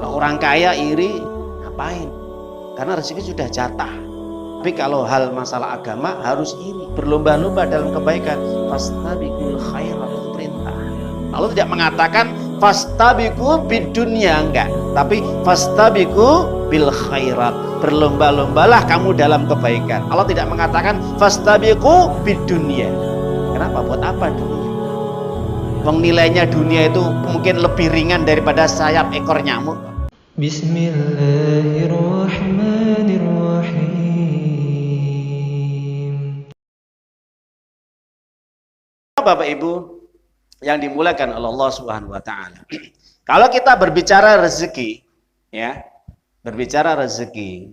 Kalau orang kaya iri, ngapain? Karena rezeki sudah jatah. Tapi kalau hal masalah agama harus iri, berlomba-lomba dalam kebaikan. Fastabiqul khairat, itu perintah. Allah tidak mengatakan fastabiqu bid dunya, enggak, tapi fastabiqu bil khairat, berlomba-lombalah kamu dalam kebaikan. Allah tidak mengatakan fastabiqu bid dunya. Kenapa? Buat apa dunia? Wong nilainya dunia itu mungkin lebih ringan daripada sayap ekor nyamuk. Bismillahirrahmanirrahim. Bapak Ibu yang dimuliakan oleh Allah Subhanahu wa taala. Kalau kita berbicara rezeki, ya, berbicara rezeki,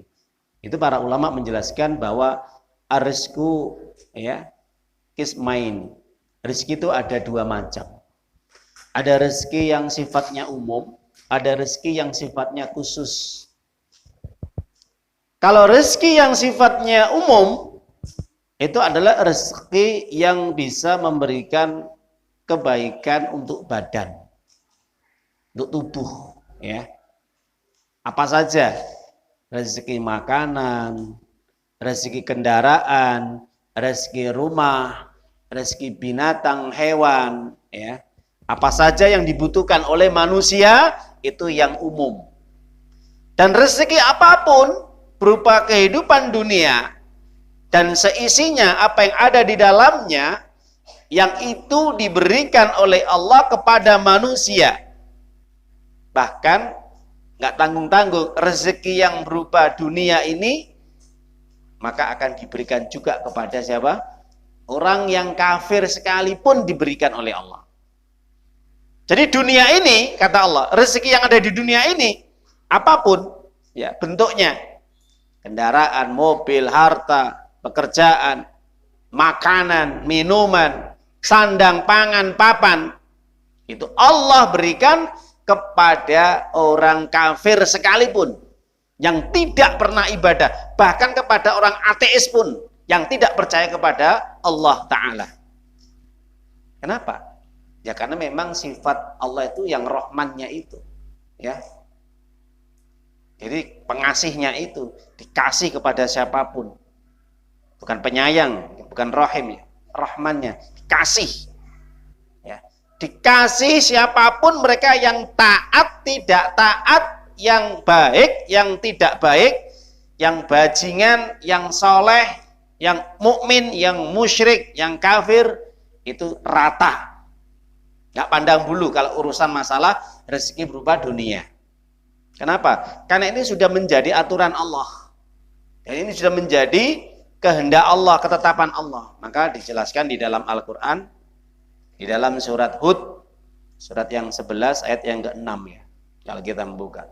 itu para ulama menjelaskan bahwa ar-rizqu, ya, qismain. Rezeki itu ada dua macam. Ada rezeki yang sifatnya umum, ada rezeki yang sifatnya khusus. Kalau rezeki yang sifatnya umum, itu adalah rezeki yang bisa memberikan kebaikan untuk badan, untuk tubuh, ya. Apa saja? Rezeki makanan, rezeki kendaraan, rezeki rumah, rezeki binatang, hewan, ya. Apa saja yang dibutuhkan oleh manusia itu yang umum. Dan rezeki apapun berupa kehidupan dunia dan seisinya, apa yang ada di dalamnya, yang itu diberikan oleh Allah kepada manusia. Bahkan nggak tanggung-tanggung, rezeki yang berupa dunia ini maka akan diberikan juga kepada siapa? Orang yang kafir sekalipun diberikan oleh Allah. Jadi dunia ini, kata Allah, rezeki yang ada di dunia ini apapun, ya, bentuknya, kendaraan, mobil, harta, pekerjaan, makanan, minuman, sandang, pangan, papan, itu Allah berikan kepada orang kafir sekalipun yang tidak pernah ibadah, bahkan kepada orang ateis pun yang tidak percaya kepada Allah Ta'ala. Kenapa? Ya karena memang sifat Allah itu yang Rahmannya itu, ya. Jadi pengasihnya itu dikasih kepada siapapun, bukan penyayang, bukan Rahim, ya. Rahmannya dikasih, ya. Dikasih siapapun, mereka yang taat, tidak taat, yang baik, yang tidak baik, yang bajingan, yang soleh, yang mukmin, yang musyrik, yang kafir, itu rata. Nggak pandang bulu kalau urusan masalah rezeki berupa dunia. Kenapa? Karena ini sudah menjadi aturan Allah. Dan ini sudah menjadi kehendak Allah, ketetapan Allah. Maka dijelaskan di dalam Al-Quran, di dalam surat Hud, surat yang 11 ayat yang ke-6, ya. Kalau kita membuka.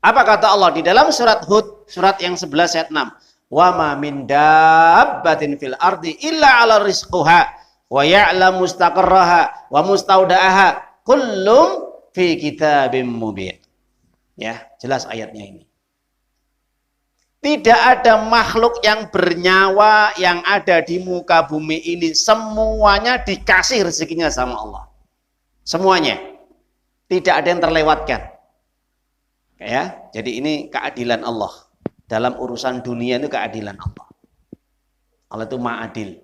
Apa kata Allah di dalam surat Hud, surat yang 11 ayat 6? Wa ma min dabbatin fil ardi illa 'ala rizquha wa ya'lamu mustaqarraha wa mustaudaha kullum fi kitabim mubin. Ya, jelas ayatnya ini. Tidak ada makhluk yang bernyawa yang ada di muka bumi ini, semuanya dikasih rezekinya sama Allah. Semuanya. Tidak ada yang terlewatkan. Ya, jadi ini keadilan Allah. Dalam urusan dunia itu keadilan Allah. Allah itu Maha Adil.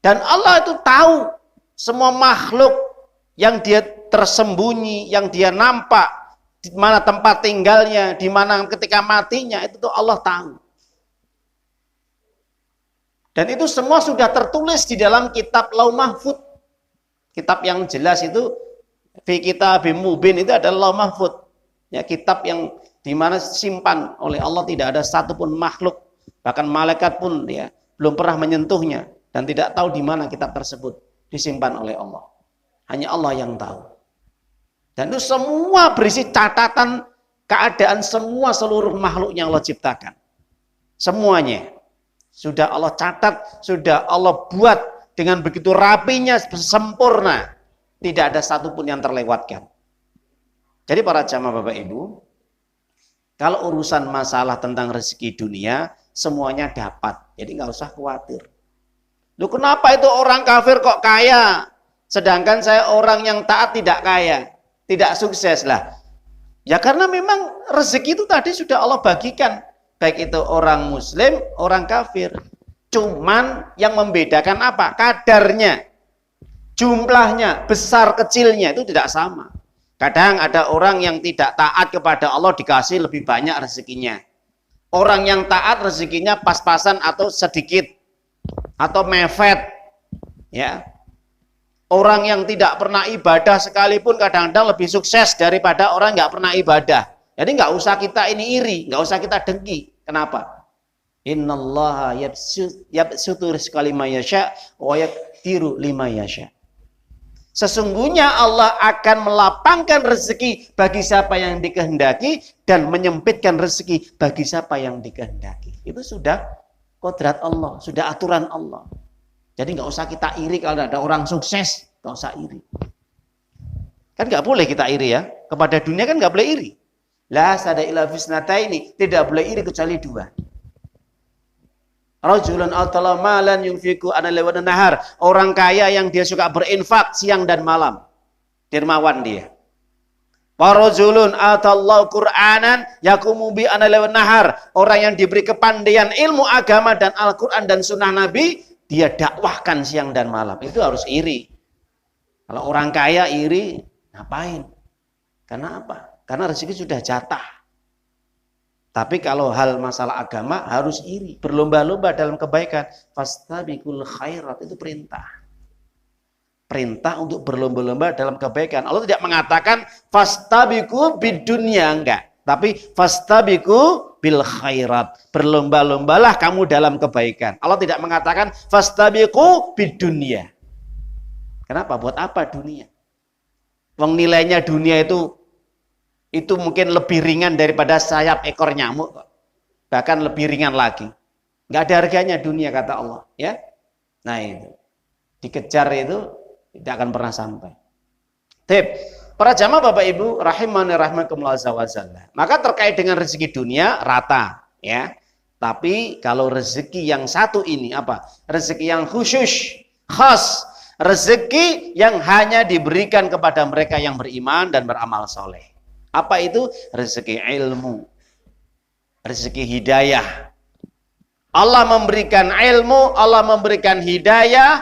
Dan Allah itu tahu semua makhluk yang dia tersembunyi, yang dia nampak, di mana tempat tinggalnya, di mana ketika matinya, itu tuh Allah tahu. Dan itu semua sudah tertulis di dalam kitab Lauh Mahfuz. Kitab yang jelas itu, fi kitabim mubin, itu adalah Lauh Mahfuz. Ya, kitab yang di mana simpan oleh Allah, tidak ada satupun makhluk, bahkan malaikat pun ya belum pernah menyentuhnya. Dan tidak tahu di mana kitab tersebut disimpan oleh Allah. Hanya Allah yang tahu. Dan itu semua berisi catatan keadaan semua seluruh makhluk yang Allah ciptakan. Semuanya. Sudah Allah catat, sudah Allah buat dengan begitu rapinya, sempurna. Tidak ada satupun yang terlewatkan. Jadi para jamaah Bapak Ibu, kalau urusan masalah tentang rezeki dunia, semuanya dapat. Jadi nggak usah khawatir. Loh, kenapa itu orang kafir kok kaya? Sedangkan saya orang yang taat tidak kaya, tidak sukses lah. Ya karena memang rezeki itu tadi sudah Allah bagikan. Baik itu orang muslim, orang kafir. Cuman yang membedakan apa? Kadarnya. Jumlahnya, besar kecilnya itu tidak sama. Kadang ada orang yang tidak taat kepada Allah dikasih lebih banyak rezekinya. Orang yang taat rezekinya pas-pasan atau sedikit. Atau mepet. Ya. Orang yang tidak pernah ibadah sekalipun kadang-kadang lebih sukses daripada orang nggak pernah ibadah. Jadi nggak usah kita ini iri, nggak usah kita dengki. Kenapa? Innallaha yabsutu rizqa liman yasha wa yaqdiru liman yasha. Sesungguhnya Allah akan melapangkan rezeki bagi siapa yang dikehendaki dan menyempitkan rezeki bagi siapa yang dikehendaki. Itu sudah kodrat Allah, sudah aturan Allah. Jadi nggak usah kita iri kalau ada orang sukses, nggak usah iri. Kan nggak boleh kita iri ya. Kepada dunia kan nggak boleh iri. La sada ila fisnataini, tidak boleh iri kecuali dua. Rajulun atala malan yunfiqu ana lawan nahar. Orang kaya yang dia suka berinfak siang dan malam. Dermawan dia. Wa rajulun atallahu Qur'anan yaqumu bi ana lawan nahar. Orang yang diberi kepandaian ilmu agama dan Al-Qur'an dan sunnah Nabi, dia dakwahkan siang dan malam. Itu harus iri. Kalau orang kaya iri, ngapain? Karena apa? Karena rezeki sudah jatah. Tapi kalau hal masalah agama harus iri. Berlomba-lomba dalam kebaikan. Fastabiqul khairat, itu perintah. Perintah untuk berlomba-lomba dalam kebaikan. Allah tidak mengatakan fastabiqu bidunya, enggak. Tapi fastabiqu bil khairat. Berlomba-lombalah kamu dalam kebaikan. Allah tidak mengatakan fastabiqu bidunya. Kenapa? Buat apa dunia? Wong nilainya dunia itu mungkin lebih ringan daripada sayap ekor nyamuk. Bahkan lebih ringan lagi. Nggak ada harganya dunia kata Allah. Ya, nah itu. Dikejar itu tidak akan pernah sampai. Tip. Para jamaah Bapak Ibu rahimani rahimakumullah azza wa jalla. Maka terkait dengan rezeki dunia rata, ya. Tapi kalau rezeki yang satu ini apa? Rezeki yang khusus, khas, rezeki yang hanya diberikan kepada mereka yang beriman dan beramal soleh. Apa itu? Rezeki ilmu, rezeki hidayah. Allah memberikan ilmu, Allah memberikan hidayah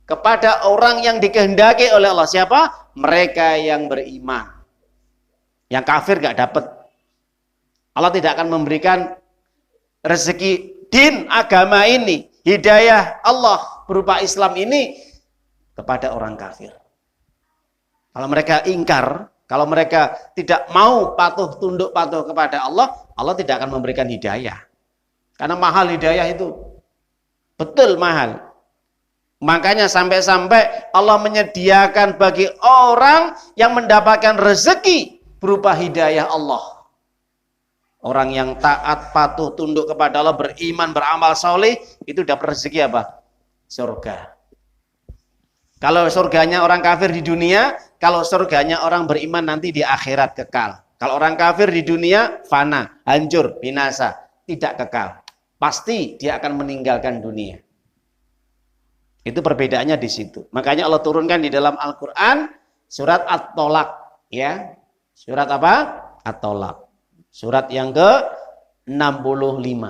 kepada orang yang dikehendaki oleh Allah. Siapa? Mereka yang beriman. Yang kafir gak dapat. Allah tidak akan memberikan rezeki din agama ini, hidayah Allah berupa Islam ini kepada orang kafir. Kalau mereka ingkar, kalau mereka tidak mau patuh tunduk patuh kepada Allah, Allah tidak akan memberikan hidayah. Karena mahal hidayah itu. Betul mahal. Makanya sampai-sampai Allah menyediakan bagi orang yang mendapatkan rezeki berupa hidayah Allah. Orang yang taat, patuh, tunduk kepada Allah, beriman, beramal soleh, itu dapat rezeki apa? Surga. Kalau surganya orang kafir di dunia, kalau surganya orang beriman nanti di akhirat kekal. Kalau orang kafir di dunia, fana, hancur, binasa, tidak kekal. Pasti dia akan meninggalkan dunia. Itu perbedaannya di situ. Makanya Allah turunkan di dalam Al-Quran surat At-Tolak. Ya. Surat apa? At-Tolak. Surat yang ke-65.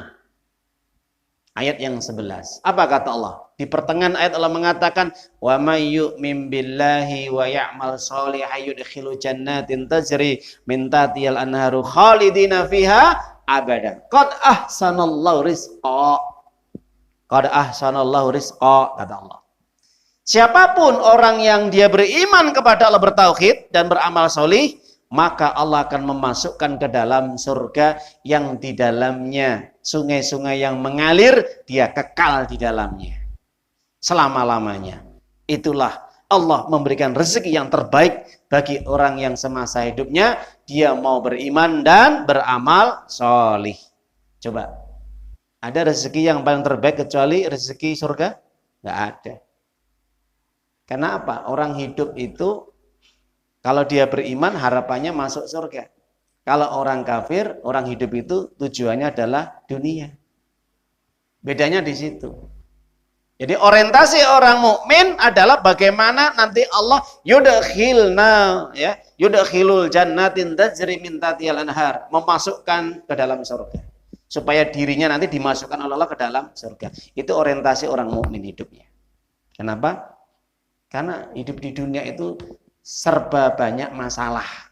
Ayat yang 11. Apa kata Allah? Di pertengahan ayat Allah mengatakan, "Wa may yu'min billahi wa ya'mal shalihan yudkhilu jannatin tajri min tahtihal anharu khalidina fiha abadan. Qad ahsanallahu rizqa." Qad ahsanallahu rizqa, kata Allah. Siapapun orang yang dia beriman kepada Allah, bertauhid dan beramal solih, maka Allah akan memasukkan ke dalam surga yang di dalamnya sungai-sungai yang mengalir, dia kekal di dalamnya selama-lamanya. Itulah Allah memberikan rezeki yang terbaik bagi orang yang semasa hidupnya dia mau beriman dan beramal solih. Coba, ada rezeki yang paling terbaik kecuali rezeki surga? Nggak ada. Karena apa? Orang hidup itu kalau dia beriman harapannya masuk surga. Kalau orang kafir, orang hidup itu tujuannya adalah dunia. Bedanya di situ. Jadi orientasi orang mukmin adalah bagaimana nanti Allah yudkhilul jannatin tajri min tahtihal anhar, memasukkan ke dalam surga. Supaya dirinya nanti dimasukkan oleh Allah ke dalam surga. Itu orientasi orang mukmin hidupnya. Kenapa? Karena hidup di dunia itu serba banyak masalah.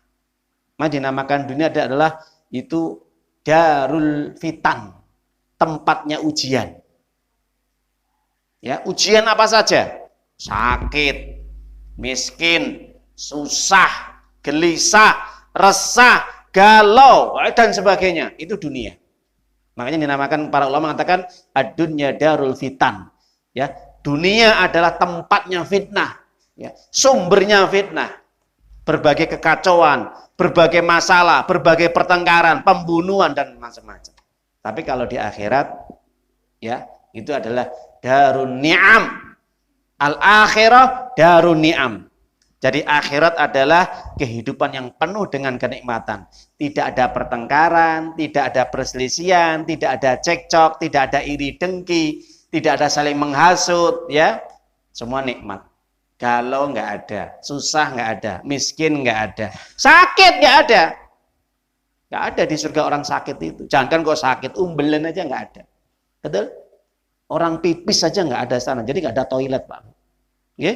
Maka dinamakan dunia adalah itu darul fitan, tempatnya ujian. Ya, ujian apa saja? Sakit, miskin, susah, gelisah, resah, galau, dan sebagainya. Itu dunia. Makanya dinamakan, para ulama mengatakan ad-dunya darul fitan. Ya, dunia adalah tempatnya fitnah. Ya, sumbernya fitnah. Berbagai kekacauan, berbagai masalah, berbagai pertengkaran, pembunuhan dan macam-macam. Tapi kalau di akhirat, ya, itu adalah darun ni'am. Al-akhirah darun ni'am. Jadi akhirat adalah kehidupan yang penuh dengan kenikmatan. Tidak ada pertengkaran, tidak ada perselisihan, tidak ada cekcok, tidak ada iri dengki, tidak ada saling menghasut, ya. Semua nikmat. Galau nggak ada, susah nggak ada, miskin nggak ada, sakit nggak ada. Nggak ada di surga orang sakit itu. Jangan kok sakit, umbelen aja nggak ada. Betul? Orang pipis saja nggak ada sana, jadi nggak ada toilet, Pak. Oke?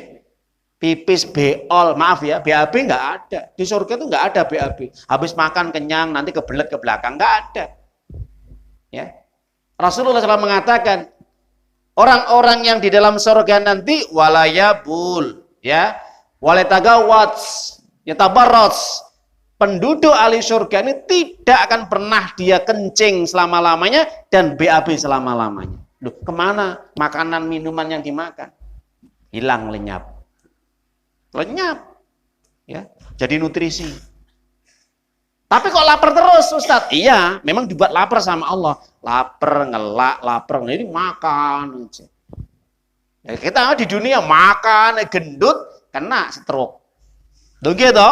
Pipis, beol, maaf ya, BAB nggak ada. Di surga itu nggak ada BAB. Habis makan kenyang, nanti kebelet ke belakang, nggak ada. Ya, Rasulullah SAW mengatakan, orang-orang yang di dalam surga nanti walayabul, ya, waletagawats, yatabarrots. Penduduk ahli surga ini tidak akan pernah dia kencing selama-lamanya dan BAB selama-lamanya. Loh, kemana makanan minuman yang dimakan? Hilang, lenyap. Lenyap. Ya, jadi nutrisi. Tapi kok lapar terus, Ustaz? Iya, memang dibuat lapar sama Allah. Lapar, ngelak, lapar. Ini makan aja. Ya, kita di dunia makan, gendut, kena stroke. Tuh gitu.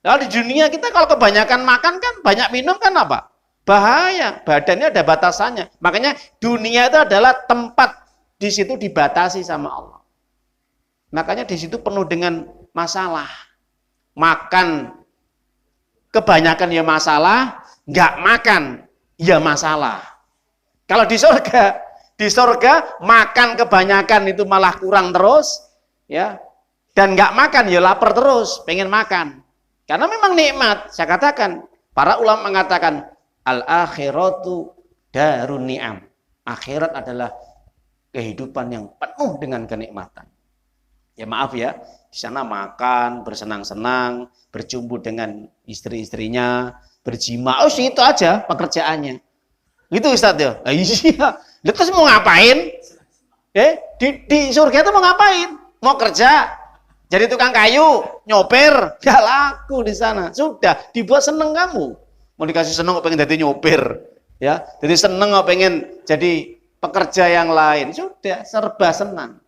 Nah, di dunia kita kalau kebanyakan makan kan, banyak minum kan apa? Bahaya, badannya ada batasannya. Makanya dunia itu adalah tempat di situ dibatasi sama Allah. Makanya di situ penuh dengan masalah. Makan kebanyakan ya masalah, nggak makan ya masalah. Kalau di surga makan kebanyakan itu malah kurang terus, ya. Dan nggak makan ya lapar terus, pengen makan. Karena memang nikmat. Saya katakan, para ulama mengatakan al-akhiratu darun ni'am. Akhirat adalah kehidupan yang penuh dengan kenikmatan. Ya maaf ya, di sana makan, bersenang-senang, berjumpa dengan istri-istrinya, berjima. Oh, itu aja pekerjaannya. Gitu Ustaz ya. Iya. Terus mau ngapain? Di surga itu mau ngapain? Mau kerja? Jadi tukang kayu, nyopir, gak laku di sana. Sudah dibuat seneng kamu. Mau dikasih seneng kok pengen jadi nyopir, ya. Jadi seneng kok pengen jadi pekerja yang lain. Sudah serba senang.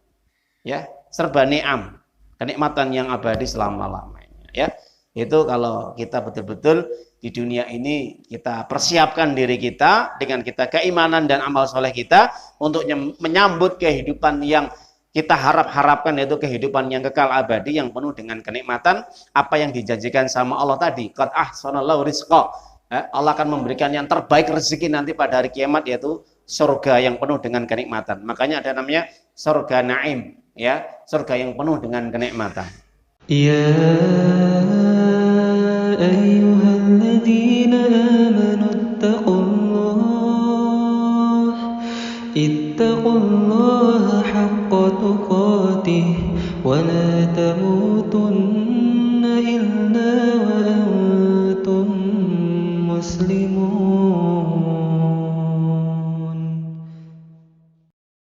Ya, serba ni'am. Kenikmatan yang abadi selama-lamanya, ya. Itu kalau kita betul-betul di dunia ini kita persiapkan diri kita dengan kita keimanan dan amal soleh kita untuk menyambut kehidupan yang kita harapkan, yaitu kehidupan yang kekal abadi yang penuh dengan kenikmatan apa yang dijanjikan sama Allah tadi. Qad ahsanallahu rizqa. Allah akan memberikan yang terbaik rezeki nanti pada hari kiamat, yaitu surga yang penuh dengan kenikmatan. Makanya ada namanya surga naim, ya, surga yang penuh dengan kenikmatan. Ya ayyuhalladzina amanu ittaqullaha haqqa tuqatih wa la tamutunna illa wa antum muslimun.